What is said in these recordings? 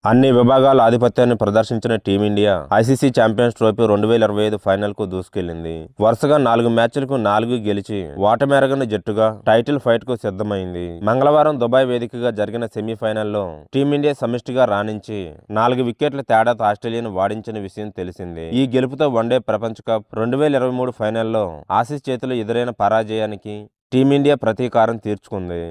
అన్ని విభాగాల ఆధిపత్యాన్ని ప్రదర్శించిన team India ICC champions trophy 2025 final కు దూసుకెళ్లింది. వరుసగా 4 మ్యాచ్లకు 4 గెలిచి ఓటమెరగని జట్టుగా టైటిల్ ఫైట్ కు సిద్ధమైంది. మంగళవారం దుబాయ్ వేదికగా జరిగిన సెమీఫైనల్లో టీమిండియా సమిష్టిగా రాణించి 4 వికెట్ల తేడాతో ఆస్ట్రేలియాను వాడించిన విషయం తెలిసిందే. ఈ గెలుపుతో వన్డే ప్రపంచ కప్ 2023 ఫైనల్లో ఆసీస్ చేతిలో ఎదురైన పరాజయానికి టీమిండియా ప్రతీకారం తీర్చుకుంది.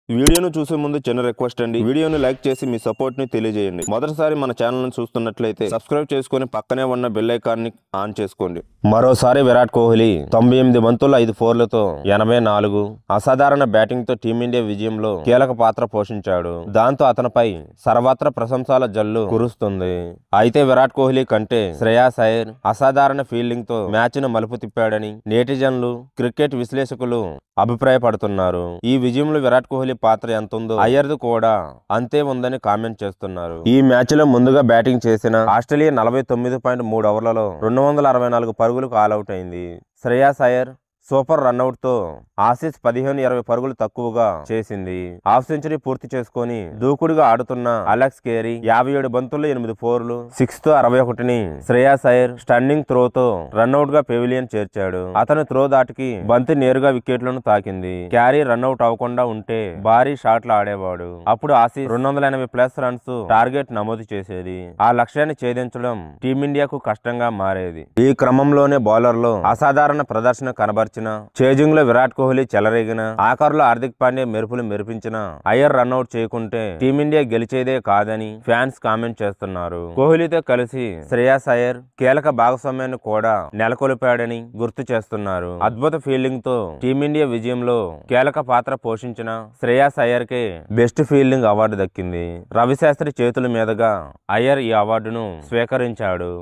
వీడియోను చూసే ముందు చిన్న రిక్వెస్ట్ అండి, వీడియోను లైక్ చేసి మీ సపోర్ట్ ని తెలియజేయండి. మొదటిసారి మన ఛానల్ ను చూస్తున్నట్లయితే సబ్స్క్రైబ్ చేసుకుని పక్కనే ఉన్న బెల్ ఐకాన్ ని ఆన్ చేసుకోండి. మరోసారి విరాట్ కోహ్లీ 98 బంతులు 5 ఫోర్లతో 84 అసాధారణ బ్యాటింగ్ తో టీమిండియా విజయంలో కీలక పాత్ర పోషించాడు. దాంతో అతనిపై సర్వత్రా ప్రశంసల జల్లు కురుస్తుంది. అయితే విరాట్ కోహ్లీ కంటే శ్రేయాస్ అయ్యర్ అసాధారణ ఫీల్డింగ్ తో మ్యాచ్ ను మలుపు తిప్పాడని నెటిజన్లు, క్రికెట్ విశ్లేషకులు అభిప్రాయపడుతున్నారు. ఈ విజయంలో విరాట్ కోహ్లీ పాత్ర ఎంత ఉందో అయ్యర్ది కూడా అంతే ఉందని కామెంట్ చేస్తున్నారు. ఈ మ్యాచ్ లో ముందుగా బ్యాటింగ్ చేసిన ఆస్ట్రేలియా 49.3 ఓవర్లలో 264 పరుగులకు ఆల్అౌట్ అయింది. శ్రేయాస్ అయ్యర్ సూపర్ రన్అట్ తో ఆసీస్ 15-20 పరుగులు తక్కువగా చేసింది. హాఫ్ సెంచరీ పూర్తి చేసుకుని దూకుడుగా ఆడుతున్న అలెక్స్ కేరీ 57 బంతుల్లో 8 ఫోర్లు 6 తో 61ని శ్రేయాస్ అయ్యర్ స్టన్నింగ్ త్రో తో రన్అట్ గా పెవిలియన్ చేర్చాడు. అతని త్రో దాటికి బంతి నేరుగా వికెట్లను తాకింది. క్యారీ రన్అట్ అవ్వకుండా ఉంటే భారీ షాట్లు ఆడేవాడు. అప్పుడు ఆసీస్ 280+ రన్స్ టార్గెట్ నమోదు చేసేది. ఆ లక్ష్యాన్ని ఛేదించడం టీమిండియాకు కష్టంగా మారేది. ఈ క్రమంలోనే బౌలర్లు అసాధారణ ప్రదర్శన కనబరిచిన చేజింగ్ లో విరాట్ కోహ్లీ చెలరేగిన ఆఖరులో హార్దిక్ పాండ్యా మెరుపులు మెరిపించిన అయ్యర్ రన్అట్ చేయకుంటే టీమిండియా గెలిచేదే కాదని ఫ్యాన్స్ కామెంట్ చేస్తున్నారు. కోహ్లీతో కలిసి శ్రేయాస్ అయ్యర్ కీలక భాగస్వామ్యాన్ని కూడా నెలకొల్పాడని గుర్తు చేస్తున్నారు. అద్భుత ఫీల్డింగ్ తో టీమిండియా విజయంలో కీలక పాత్ర పోషించిన శ్రేయాస్ అయ్యర్ కే బెస్ట్ ఫీల్డింగ్ అవార్డు దక్కింది. రవిశాస్త్రి చేతుల మీదుగా అయ్యర్ ఈ అవార్డును స్వీకరించాడు.